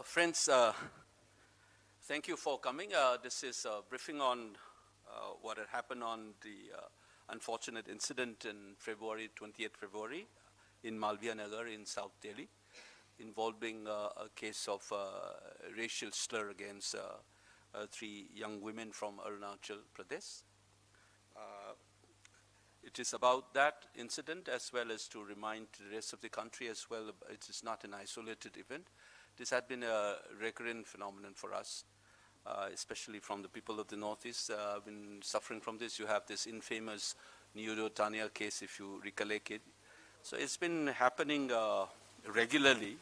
Friends, thank you for coming. This is a briefing on what had happened on the unfortunate incident in 28th February, in Malviya Nagar in South Delhi, involving a case of racial slur against three young women from Arunachal Pradesh. It is about that incident as well as to remind the rest of the country as well. It is not an isolated event. This had been a recurrent phenomenon for us, especially from the people of the Northeast. Been suffering from this. You have this infamous Neuro Tania case, if you recollect it. So it's been happening regularly.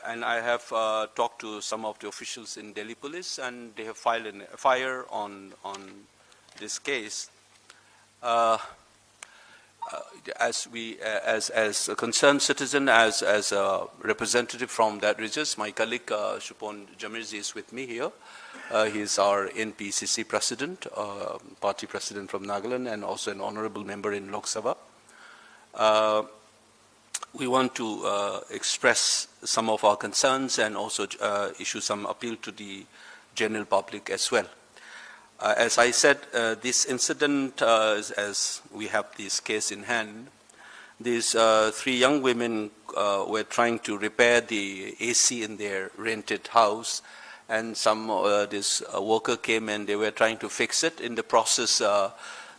And I have talked to some of the officials in Delhi Police, and they have filed an FIR on this case. As a concerned citizen, as a representative from that region, my colleague Shupon Jamirji is with me here. He is our NPCC president, party president from Nagaland, and also an honorable member in Lok Sabha. We want to express some of our concerns and also issue some appeal to the general public as well. As I said, this incident, as we have this case in hand, these three young women were trying to repair the AC in their rented house, and this worker came and they were trying to fix it. In the process,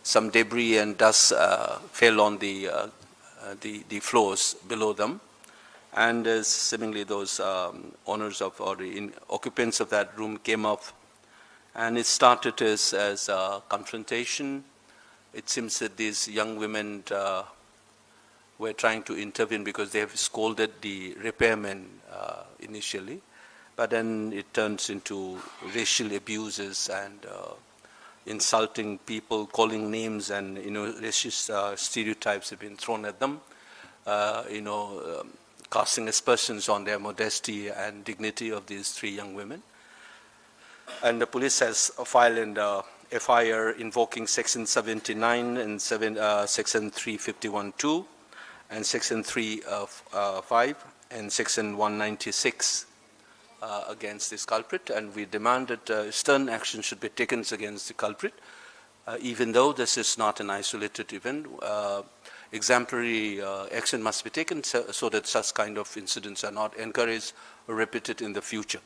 some debris and dust fell on the floors below them, and seemingly those owners of or the occupants of that room came up. And it started as a confrontation. It seems that these young women were trying to intervene because they have scolded the repairmen initially. But then it turns into racial abuses and insulting people, calling names, and racist stereotypes have been thrown at them. Casting aspersions on their modesty and dignity of these three young women. And the police has filed an FIR invoking Section 79 and Section 351(2) and Section 3(5) and Section 196 against this culprit. And we demand that stern action should be taken against the culprit, even though this is not an isolated event. Exemplary action must be taken so that such kind of incidents are not encouraged or repeated in the future.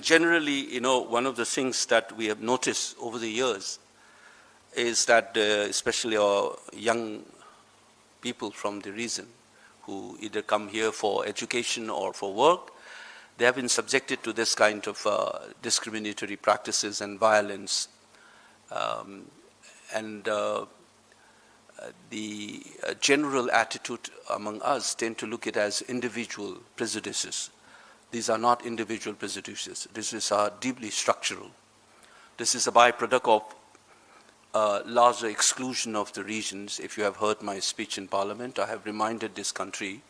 Generally, one of the things that we have noticed over the years is that especially our young people from the region who either come here for education or for work, they have been subjected to this kind of discriminatory practices and violence. The general attitude among us tend to look at it as individual prejudices. These are not individual prejudices. This is deeply structural. This is a byproduct of larger exclusion of the regions. If you have heard my speech in Parliament, I have reminded this country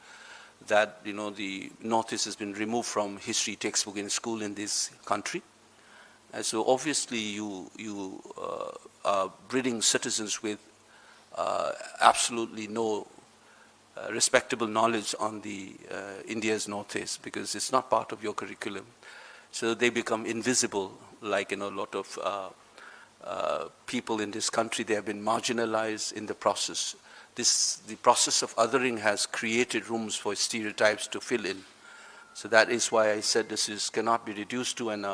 that the Northeast has been removed from history textbook in school in this country. And so obviously you are breeding citizens with absolutely no respectable knowledge on the India's Northeast, because it's not part of your curriculum. So they become invisible, like a lot of people in this country. They have been marginalized in the process. The process of othering has created rooms for stereotypes to fill in. So that is why I said this cannot be reduced to an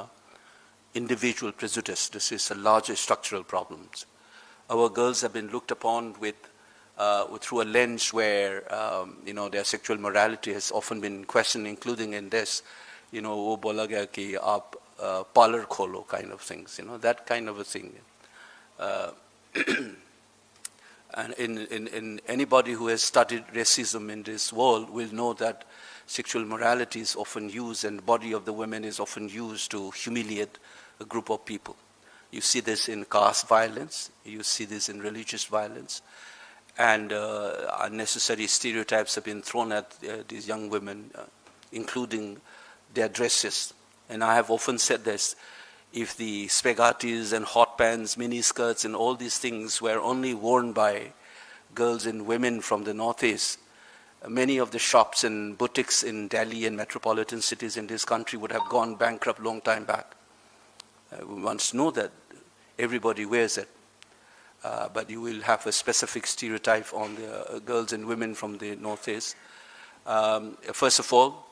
individual prejudice. This is a larger structural problem. Our girls have been looked upon through a lens where their sexual morality has often been questioned, including in this, wo bola gaya ki aap parlor kholo kind of things, that kind of a thing. And in anybody who has studied racism in this world will know that sexual morality is often used, and the body of the women is often used to humiliate a group of people. You see this in caste violence, you see this in religious violence, and unnecessary stereotypes have been thrown at these young women, including their dresses. And I have often said this, if the spaghettis and hot pants, mini skirts and all these things were only worn by girls and women from the Northeast, many of the shops and boutiques in Delhi and metropolitan cities in this country would have gone bankrupt long time back. We must know that everybody wears it, but you will have a specific stereotype on the girls and women from the Northeast. First of all,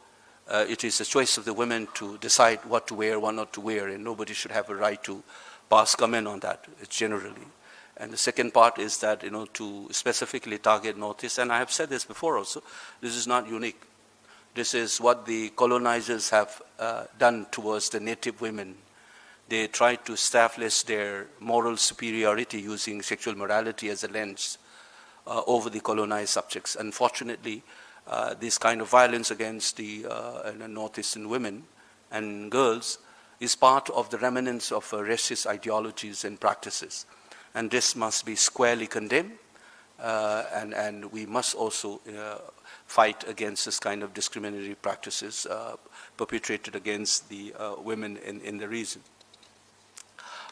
it is a choice of the women to decide what to wear, what not to wear, and nobody should have a right to pass comment on that, generally. And the second part is that, to specifically target Northeast, and I have said this before also, this is not unique. This is what the colonizers have done towards the native women. They tried to establish their moral superiority using sexual morality as a lens over the colonized subjects. Unfortunately, this kind of violence against the Northeastern women and girls is part of the remnants of racist ideologies and practices. And this must be squarely condemned, and we must also fight against this kind of discriminatory practices perpetrated against the women in the region.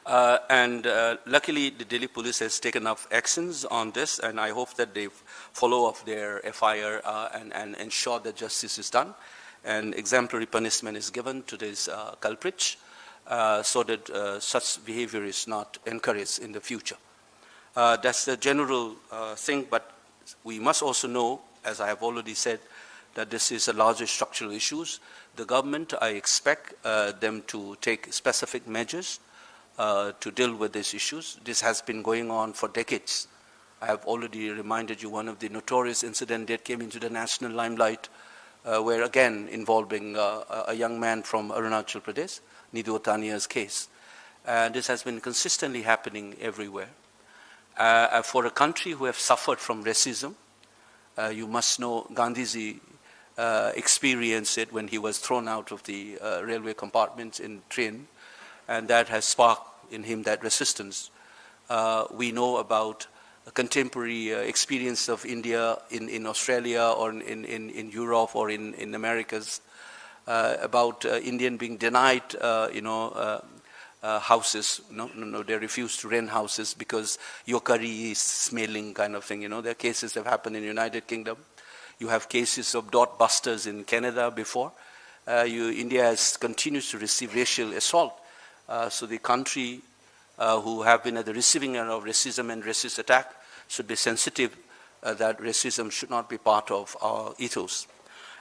Luckily, the Delhi police has taken up actions on this, and I hope that they follow up their FIR and ensure that justice is done, and exemplary punishment is given to these culprits, so that such behavior is not encouraged in the future. That's the general thing, but we must also know, as I have already said, that this is a larger structural issues. The government, I expect them to take specific measures to deal with these issues. This has been going on for decades. I have already reminded you one of the notorious incidents that came into the national limelight, where again involving a young man from Arunachal Pradesh, Nidhu Tania's case. This has been consistently happening everywhere. For a country who have suffered from racism, you must know Gandhiji experienced it when he was thrown out of the railway compartments in train, and that has sparked in him that resistance. We know about a contemporary experience of India in Australia or in Europe or in Americas, about Indian being denied, houses. No, they refuse to rent houses because your curry is smelling, kind of thing. There are cases that have happened in the United Kingdom. You have cases of dot busters in Canada before. India continues to receive racial assault. So the country who have been at the receiving end of racism and racist attack should be sensitive that racism should not be part of our ethos.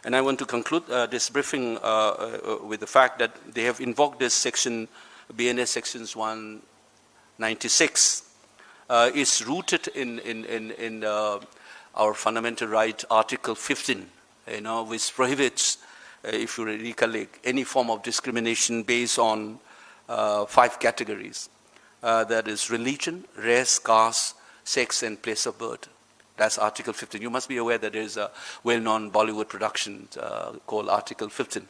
And I want to conclude this briefing with the fact that they have invoked this section, BNS sections 196. It's rooted in our fundamental right, Article 15, which prohibits, if you recollect, any form of discrimination based on 5 categories. That is religion, race, caste, sex, and place of birth. That's Article 15. You must be aware that there is a well-known Bollywood production called Article 15.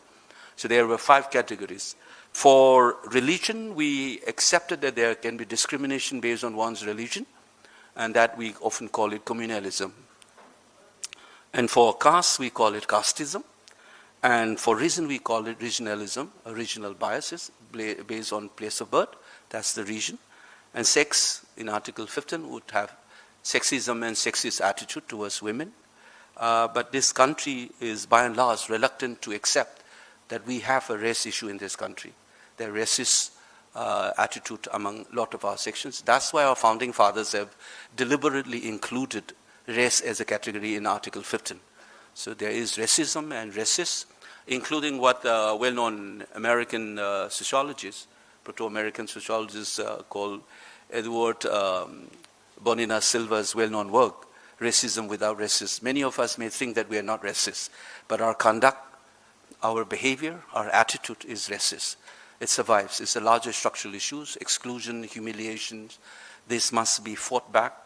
So there were 5 categories. For religion, we accepted that there can be discrimination based on one's religion, and that we often call it communalism. And for caste, we call it casteism. And for reason, we call it regionalism, regional biases based on place of birth. That's the region. And sex, in Article 15, would have sexism and sexist attitude towards women. But this country is, by and large, reluctant to accept that we have a race issue in this country. There is racist attitude among a lot of our sections. That's why our founding fathers have deliberately included race as a category in Article 15. So there is racism and racist, including what well-known American sociologists, proto-American sociologists called Edward Bonina Silva's well-known work, Racism Without Racists. Many of us may think that we are not racist, but our conduct, our behavior, our attitude is racist. It survives. It's the larger structural issues, exclusion, humiliation. This must be fought back.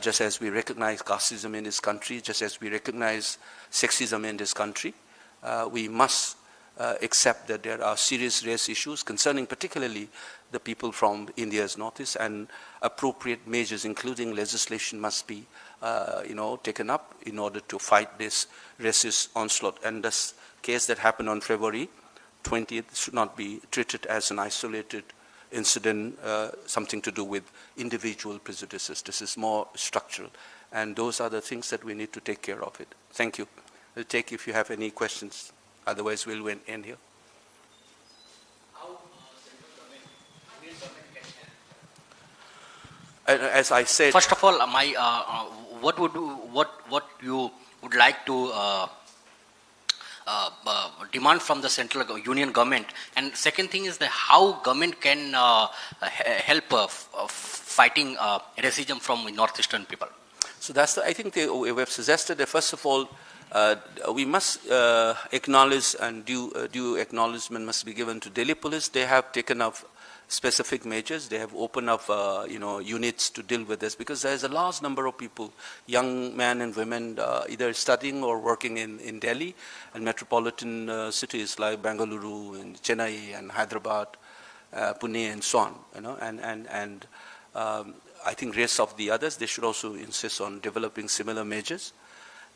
Just as we recognize casteism in this country, just as we recognize sexism in this country, we must accept that there are serious race issues concerning particularly the people from India's northeast, and appropriate measures, including legislation, must be taken up in order to fight this racist onslaught. And this case that happened on February 20th should not be treated as an isolated incident, something to do with individual prejudices. This is more structural. And those are the things that we need to take care of it. Thank you. We'll take if you have any questions. Otherwise, we'll end here. As I said, first of all, what you would like to demand from the central union government, and second thing is that how government can help fighting racism from northeastern people. So I think we have suggested that first of all, we must acknowledge, and due acknowledgement must be given to Delhi police. They have taken up specific measures. They have opened up units to deal with this, because there is a large number of people, young men and women, either studying or working in Delhi and metropolitan cities like Bengaluru and Chennai and Hyderabad, Pune and so on. And I think rest of the others, they should also insist on developing similar measures.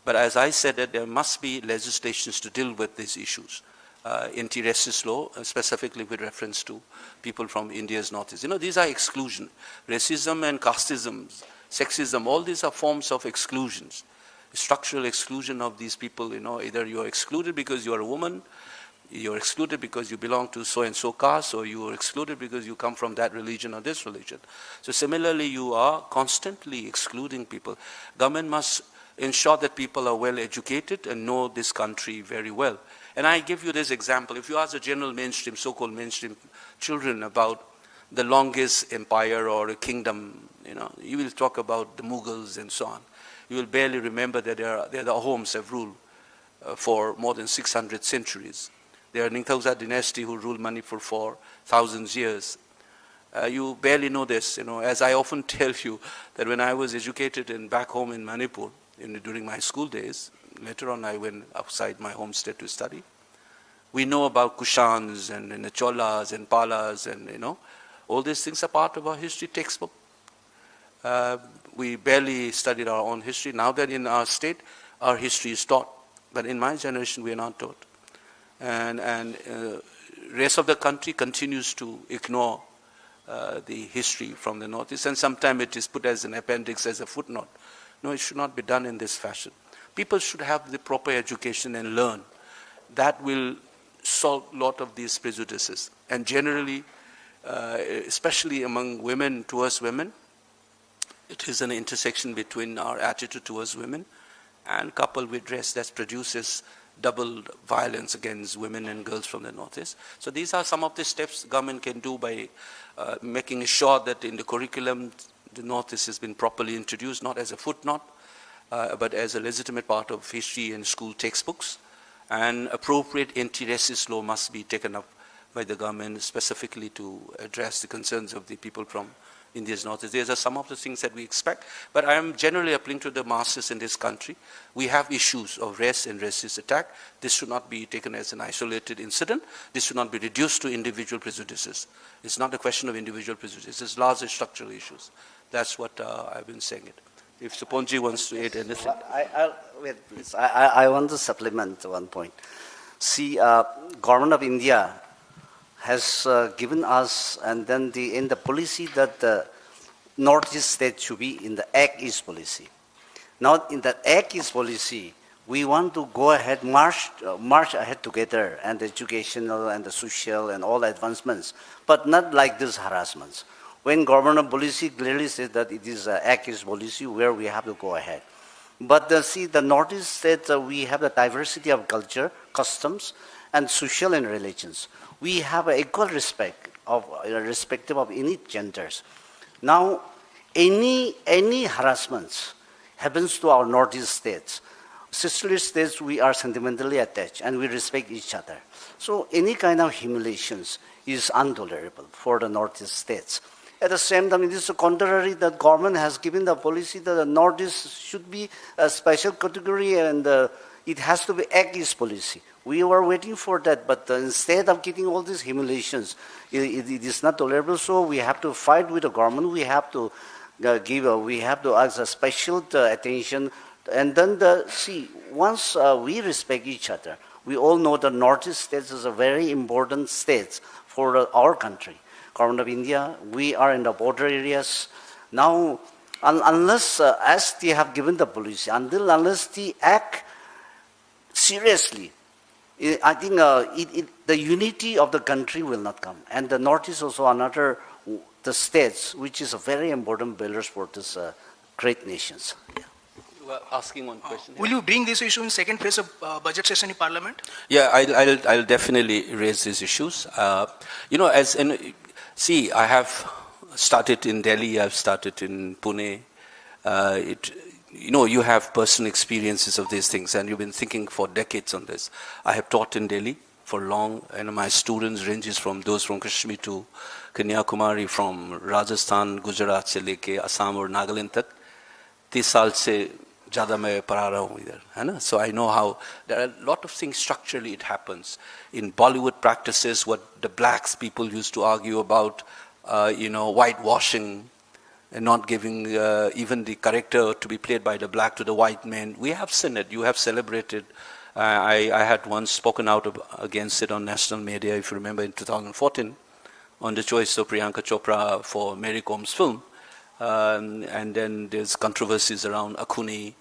But as I said, that there must be legislations to deal with these issues. Anti-racist law, specifically with reference to people from India's northeast. These are exclusion. Racism and casteism, sexism, all these are forms of exclusions. Structural exclusion of these people, either you are excluded because you are a woman, you're excluded because you belong to so-and-so caste, or you are excluded because you come from that religion or this religion. So similarly, you are constantly excluding people. Government must ensure that people are well educated and know this country very well. And I give you this example. If you ask the general mainstream, so-called mainstream children about the longest empire or a kingdom, you will talk about the Mughals and so on. You will barely remember that the Ahoms have ruled for more than 600 centuries. They are Ningthauza dynasty who ruled Manipur for thousands of years. You barely know this, as I often tell you that when I was educated back home in Manipur, during my school days, later on I went outside my home state to study. We know about Kushans and the Cholas and Palas and all these things are part of our history textbook. We barely studied our own history. Now that in our state, our history is taught. But in my generation, we are not taught. And rest of the country continues to ignore the history from the Northeast, and sometimes it is put as an appendix, as a footnote. No, it should not be done in this fashion. People should have the proper education and learn. That will solve a lot of these prejudices. And generally, especially among women, towards women, it is an intersection between our attitude towards women and coupled with dress that produces double violence against women and girls from the Northeast. So these are some of the steps the government can do by making sure that in the curriculum the Northeast has been properly introduced, not as a footnote, but as a legitimate part of history and school textbooks. And appropriate anti-racist law must be taken up by the government specifically to address the concerns of the people from India's Northeast. These are some of the things that we expect, but I am generally appealing to the masses in this country. We have issues of race and racist attack. This should not be taken as an isolated incident. This should not be reduced to individual prejudices. It's not a question of individual prejudices. It's larger structural issues. That's what I've been saying it. If Suponji wants to add anything. I want to supplement one point. See, Government of India has given us, and then in the policy that the Northeast state should be in the Act East policy. Now, in the Act East policy, we want to go ahead, march ahead together, and the educational and the social and all advancements, but not like these harassments. When government policy clearly says that it is an Act East policy where we have to go ahead. But see, the Northeast state, we have the diversity of culture, customs, and social and religions. We have an equal respect of irrespective of any genders. Now, any harassments happens to our Northeast states. Sisterly states, we are sentimentally attached and we respect each other. So any kind of humiliations is intolerable for the Northeast states. At the same time, it is contrary that government has given the policy that the Northeast should be a special category and it has to be Act East policy. We were waiting for that, but instead of getting all these humiliations, it is not tolerable. So we have to fight with the government. We have to we have to ask a special attention. And then see, once we respect each other, we all know the Northeast states is a very important states for our country. Government of India, we are in the border areas. Now, unless, as they have given the policy, unless they act seriously, I think the unity of the country will not come. And the Northeast also another, the states, which is a very important pillars for this great nations. Yeah. You were asking one question. Will you bring this issue in second phase of budget session in Parliament? Yeah, I'll definitely raise these issues. See, I have started in Delhi, I've started in Pune. You have personal experiences of these things, and you've been thinking for decades on this. I have taught in Delhi for long, and my students ranges from those from Kashmir to Kanyakumari, from Rajasthan, Gujarat से लेके Assam और Nagaland तक 30 साल से ज़्यादा मैं पढ़ा रहा हूँ इधर, है ना? So I know how there are a lot of things structurally it happens in Bollywood practices. What the blacks people used to argue about, whitewashing and not giving even the character to be played by the black to the white men. We have seen it. You have celebrated. I had once spoken out against it on national media, if you remember, in 2014, on the choice of Priyanka Chopra for Mary Com's film. And then there's controversies around Akhuni.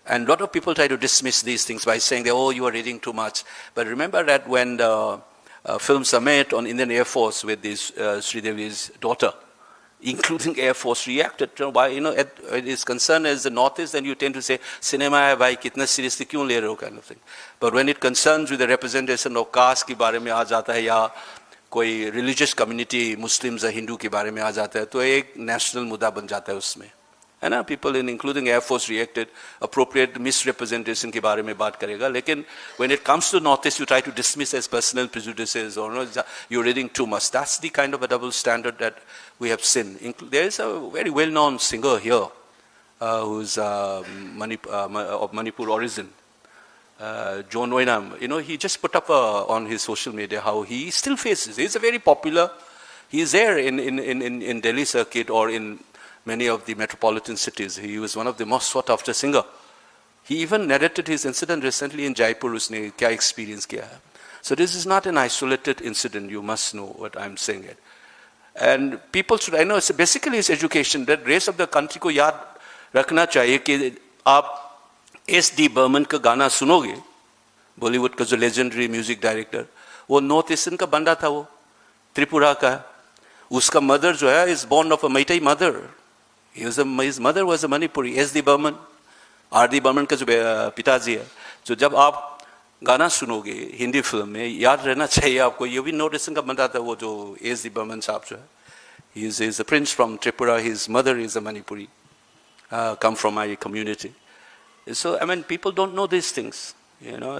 And a lot of people try to dismiss these things by saying, oh, you are reading too much. But remember that when the film Samet on Indian Air Force with this Sridevi's daughter, including Air Force, reacted. Why, it is concerned as the Northeast, then you tend to say, cinema hai bhai, kitna seriously kyun le rahe ho, kind of thing. But when it concerns with the representation of caste ke baare mein aa jata hai, ya koi religious community, Muslims or Hindu ke baare mein aa jata hai, to ek national mudda ban jata hai usme. And people, including Air Force, reacted, appropriate misrepresentation ke baare mein baat karega. Lekin when it comes to Northeast, you try to dismiss as personal prejudices or you're reading too much. That's the kind of a double standard that we have seen. There is a very well-known singer here who's of Manipur origin, John Wainam. He just put up on his social media how he still faces. He's a very popular. He's there in Delhi circuit or in many of the metropolitan cities. He was one of the most sought-after singer. He even narrated his incident recently in Jaipur. Usne kya experience kiya hai. So this is not an isolated incident. You must know what I'm saying here. And people should, I know, basically it's education. That rest of the country को याद रखना चाहिए कि आप S.D. Burman का गाना सुनोगे, बॉलीवुड का जो legendary music director, वो नॉर्थ ईस्टर्न का बंदा था, वो त्रिपुरा का. उसका mother जो है is born of a Meitei mother. His mother was a Manipuri. S.D. Burman, R.D. Burman का जो पिताजी है. जो जब आप गाना सुनोगे हिंदी फिल्म में, याद रहना चाहिए आपको, ये भी नॉर्थ ईस्टर्न का बंदा था, वो जो S.D. Burman साहब जो है. He is a prince from Tripura. His mother is a Manipuri, come from my community. So, people don't know these things,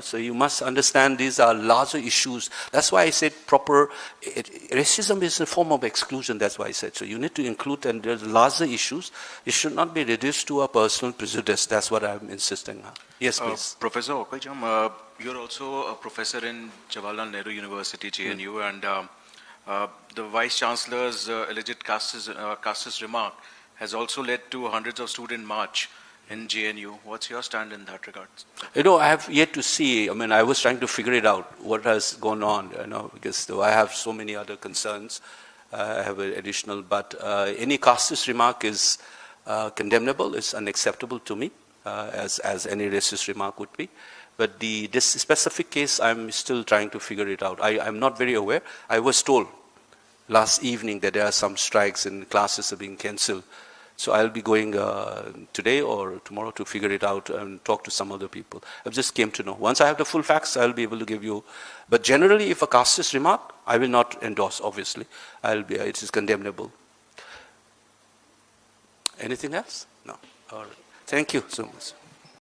so you must understand these are larger issues. That's why I said racism is a form of exclusion, that's why I said. So you need to include, and there's larger issues. It should not be reduced to a personal prejudice. That's what I'm insisting on. Yes, please. Professor Okoijam, you're also a professor in Jawaharlal Nehru University, JNU, and the Vice Chancellor's alleged casteist remark has also led to hundreds of student march in JNU. What's your stand in that regard? I have yet to see. I was trying to figure it out, what has gone on, because though I have so many other concerns, I have an additional, but any casteist remark is condemnable, it's unacceptable to me, as any racist remark would be. But this specific case, I'm still trying to figure it out. I'm not very aware. I was told last evening that there are some strikes and classes are being cancelled. So I'll be going today or tomorrow to figure it out and talk to some other people. I just came to know. Once I have the full facts, I'll be able to give you. But generally, if a casteist remark, I will not endorse, obviously. It is condemnable. Anything else? No. All right. Thank you so much.